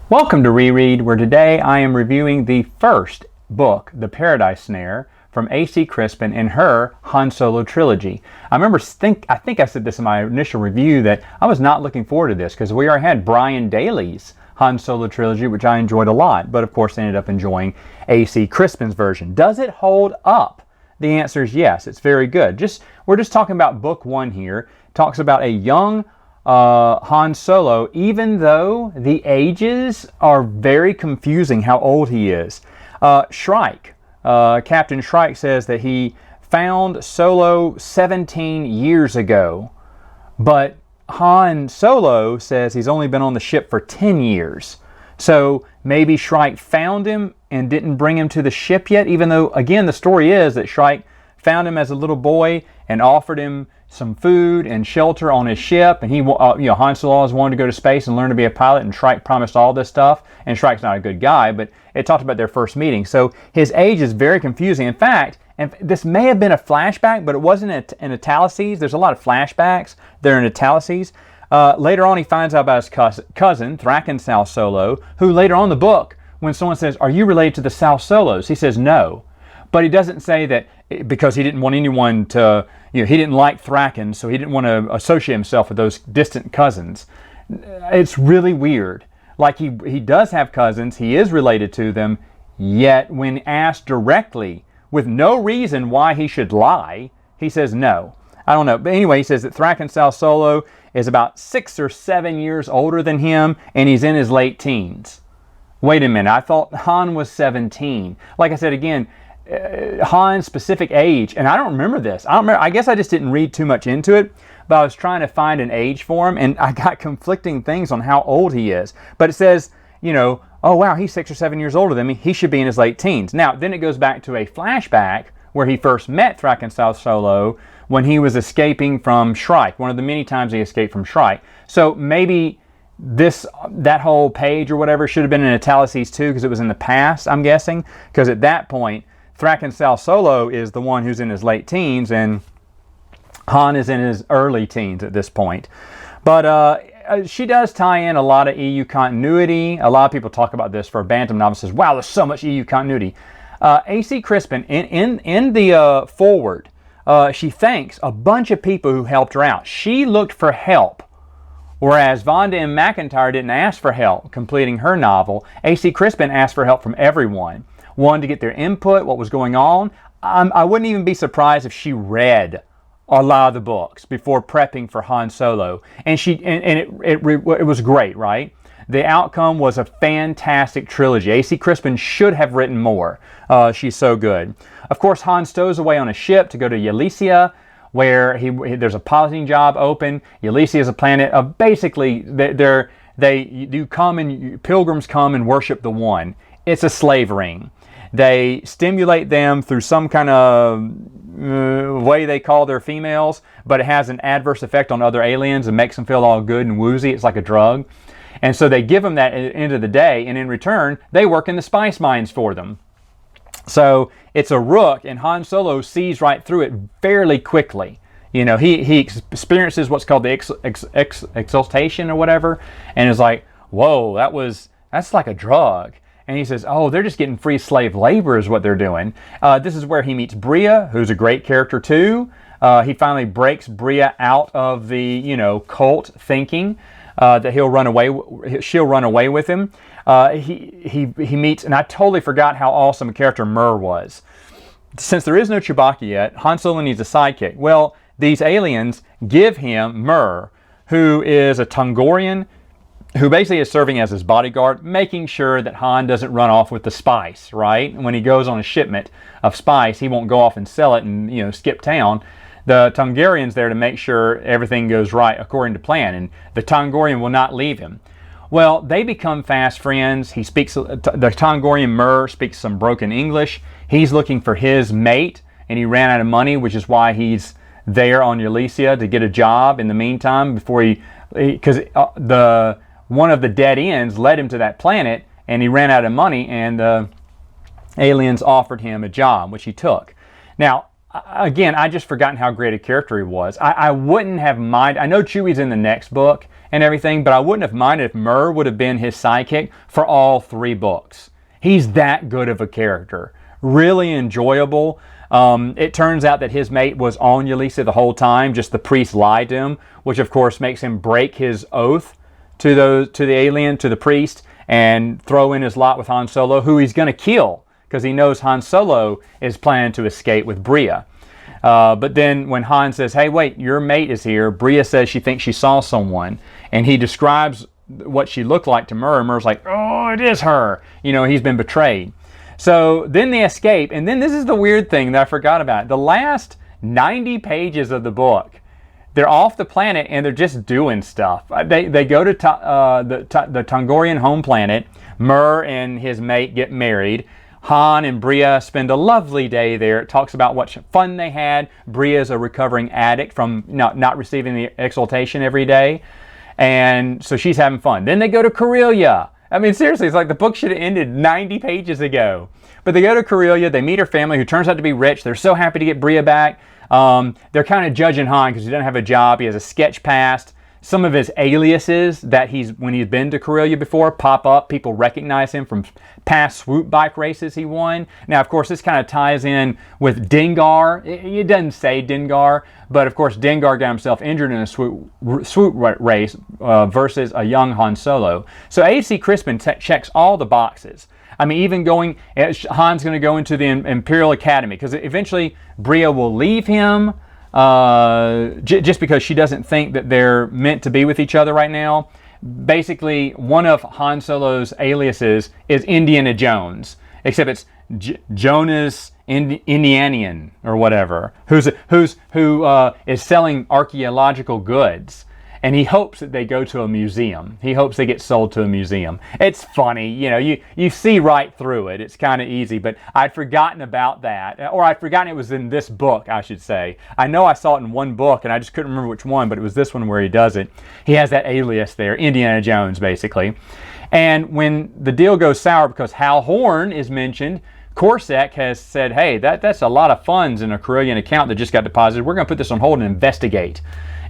Welcome to Reread, where today I am reviewing the first book, The Paradise Snare, from AC Crispin in her Han Solo trilogy. I think I said this in my initial review that I was not looking forward to this because we already had Brian Daley's Han Solo trilogy, which I enjoyed a lot, but of course I ended up enjoying AC Crispin's version. Does it hold up? The answer is yes, it's very good. We're just talking about book one here. It talks about a young Han Solo, even though the ages are very confusing how old he is. Shrike, Captain Shrike says that he found Solo 17 years ago, but Han Solo says he's only been on the ship for 10 years. So maybe Shrike found him and didn't bring him to the ship yet, even though, again, the story is that Shrike found him as a little boy and offered him some food and shelter on his ship, and Han Solo always wanted to go to space and learn to be a pilot, and Shrike promised all this stuff, and Shrike's not a good guy, but it talked about their first meeting. So his age is very confusing. In fact, and this may have been a flashback, but it wasn't in italices. There's a lot of flashbacks. They're in italices. Later on, he finds out about his cousin, Thraken Sal Solo, who later on in the book, when someone says, "Are you related to the Sal Solos?" he says no. But he doesn't say that because he didn't want anyone to, he didn't like Thraken, so he didn't want to associate himself with those distant cousins. It's really weird. Like he does have cousins, he is related to them, yet when asked directly with no reason why he should lie, he says no. I don't know. But anyway, he says that Thraken Sal Solo is about 6 or 7 years older than him, and he's in his late teens. Wait a minute, I thought Han was 17. Like I said again, Han's specific age, and I don't remember this. I guess I just didn't read too much into it, but I was trying to find an age for him, and I got conflicting things on how old he is. But it says, oh wow, he's 6 or 7 years older than me. He should be in his late teens. Now, then it goes back to a flashback where he first met Thraken Sal Solo when he was escaping from Shrike, one of the many times he escaped from Shrike. So maybe that whole page or whatever should have been in italices too, because it was in the past, I'm guessing, because at that point, Thraken Sal Solo is the one who's in his late teens, and Han is in his early teens at this point. But she does tie in a lot of EU continuity. A lot of people talk about this for Bantam novices. Wow, there's so much EU continuity. AC Crispin, in the foreword, she thanks a bunch of people who helped her out. She looked for help, whereas Vonda M. McIntyre didn't ask for help completing her novel. AC Crispin asked for help from everyone. Wanted to get their input, what was going on. I wouldn't even be surprised if she read a lot of the books before prepping for Han Solo. And it was great, right? The outcome was a fantastic trilogy. AC Crispin should have written more. She's so good. Of course, Han stows away on a ship to go to Ylesia, where there's a piloting job open. Ylesia is a planet of basically, pilgrims come and worship the One. It's a slave ring. They stimulate them through some kind of way they call their females, but it has an adverse effect on other aliens and makes them feel all good and woozy. It's like a drug. And so they give them that at the end of the day, and in return, they work in the spice mines for them. So it's a rook, and Han Solo sees right through it fairly quickly. He experiences what's called the exaltation or whatever, and is like, whoa, that's like a drug. And he says, oh, they're just getting free slave labor is what they're doing. This is where he meets Bria, who's a great character too. He finally breaks Bria out of the, cult thinking that she'll run away with him. He meets, and I totally forgot how awesome a character Mur was. Since there is no Chewbacca yet, Han Solo needs a sidekick. Well, these aliens give him Mur, who is a Tongorian, who basically is serving as his bodyguard, making sure that Han doesn't run off with the spice, right? When he goes on a shipment of spice, he won't go off and sell it and, skip town. The Tongorian's there to make sure everything goes right according to plan, and the Tongorian will not leave him. Well, they become fast friends. The Tongorian Mur speaks some broken English. He's looking for his mate, and he ran out of money, which is why he's there on Ylesia to get a job in the meantime because one of the dead ends led him to that planet, and he ran out of money, and the aliens offered him a job, which he took. Now, again, I just forgotten how great a character he was. I wouldn't have minded. I know Chewie's in the next book and everything, but I wouldn't have minded if Murr would have been his sidekick for all 3 books. He's that good of a character. Really enjoyable. It turns out that his mate was on Ylesia the whole time, just the priest lied to him, which of course makes him break his oath to the priest, and throw in his lot with Han Solo, who he's going to kill, because he knows Han Solo is planning to escape with Bria. But then when Han says, hey, wait, your mate is here, Bria says she thinks she saw someone, and he describes what she looked like to Murr, and Murr's like, oh, it is her. You know, he's been betrayed. So then they escape, and then this is the weird thing that I forgot about. The last 90 pages of the book, they're off the planet and they're just doing stuff. They go to the Tongorian home planet. Murr and his mate get married. Han and Bria spend a lovely day there. It talks about what fun they had. Bria's a recovering addict from not receiving the exaltation every day. And so she's having fun. Then they go to Corellia. I mean, seriously, it's like the book should have ended 90 pages ago. But they go to Corellia. They meet her family, who turns out to be rich. They're so happy to get Bria back. They're kind of judging Han because he doesn't have a job. He has a sketch past. Some of his aliases that when he's been to Corellia before pop up. People recognize him from past swoop bike races he won. Now, of course, this kind of ties in with Dengar. It doesn't say Dengar, but of course, Dengar got himself injured in a swoop race versus a young Han Solo. So AC Crispin checks all the boxes. I mean, even Han's going to go into the Imperial Academy, because eventually Bria will leave him just because she doesn't think that they're meant to be with each other right now. Basically, one of Han Solo's aliases is Indiana Jones, except it's Jonas Indianian or whatever, who is selling archaeological goods. And he hopes that they go to a museum. He hopes they get sold to a museum. It's funny, you know, you see right through it. It's kind of easy, but I'd forgotten about that. Or I'd forgotten it was in this book, I should say. I know I saw it in one book, and I just couldn't remember which one, but it was this one where he does it. He has that alias there, Indiana Jones, basically. And when the deal goes sour because Hal Horn is mentioned, Corsac has said, hey, that's a lot of funds in a Corellian account that just got deposited. We're going to put this on hold and investigate.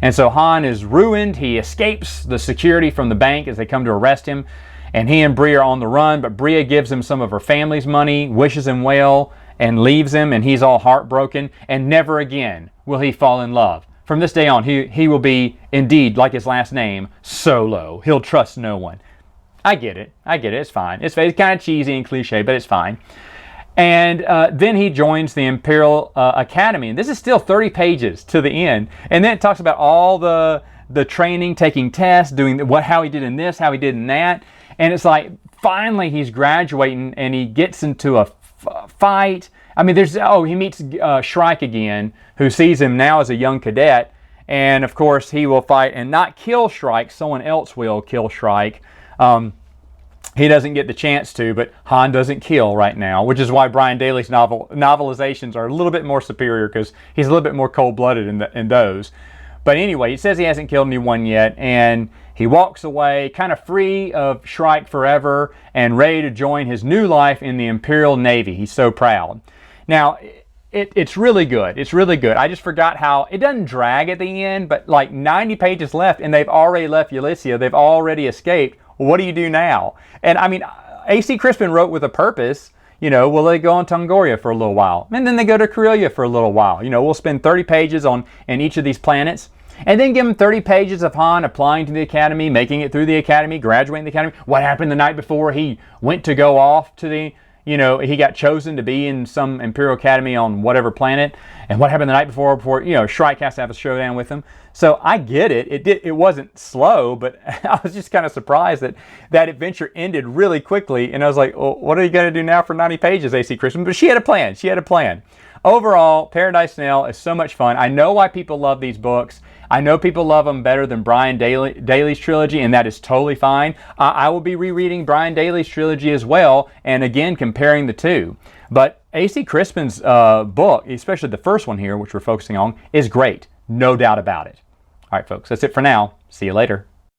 And so Han is ruined. He escapes the security from the bank as they come to arrest him. And he and Bria are on the run, but Bria gives him some of her family's money, wishes him well, and leaves him, and he's all heartbroken. And never again will he fall in love. From this day on, he will be, indeed, like his last name, Solo. He'll trust no one. I get it. It's fine. It's kind of cheesy and cliche, but it's fine. And then he joins the Imperial Academy. And this is still 30 pages to the end. And then it talks about all the training, taking tests, doing how he did in this, how he did in that. And it's like, finally he's graduating and he gets into a fight. I mean, he meets Shrike again, who sees him now as a young cadet. And of course, he will fight and not kill Shrike. Someone else will kill Shrike. He doesn't get the chance to, but Han doesn't kill right now, which is why Brian Daley's novelizations are a little bit more superior, because he's a little bit more cold-blooded in those. But anyway, he says he hasn't killed anyone yet, and he walks away kind of free of Shrike forever and ready to join his new life in the Imperial Navy. He's so proud. Now, it's really good. It's really good. I just forgot how it doesn't drag at the end, but like 90 pages left, and they've already left Ylesia. They've already escaped. What do you do now? And I mean, AC Crispin wrote with a purpose. You know, will they go on Tongoria for a little while? And then they go to Corellia for a little while. You know, we'll spend 30 pages in each of these planets. And then give them 30 pages of Han applying to the Academy, making it through the Academy, graduating the Academy. What happened the night before he went to go off to the, you know, he got chosen to be in some Imperial Academy on whatever planet. And what happened the night before, you know, Shrike has to have a showdown with him. So I get it. It wasn't slow, but I was just kind of surprised that adventure ended really quickly. And I was like, well, what are you going to do now for 90 pages, AC Crispin? But she had a plan. Overall, Paradise Snail is so much fun. I know why people love these books. I know people love them better than Brian Daley's trilogy, and that is totally fine. I will be rereading Brian Daley's trilogy as well, and again, comparing the two. But AC Crispin's book, especially the first one here, which we're focusing on, is great. No doubt about it. All right, folks, that's it for now. See you later.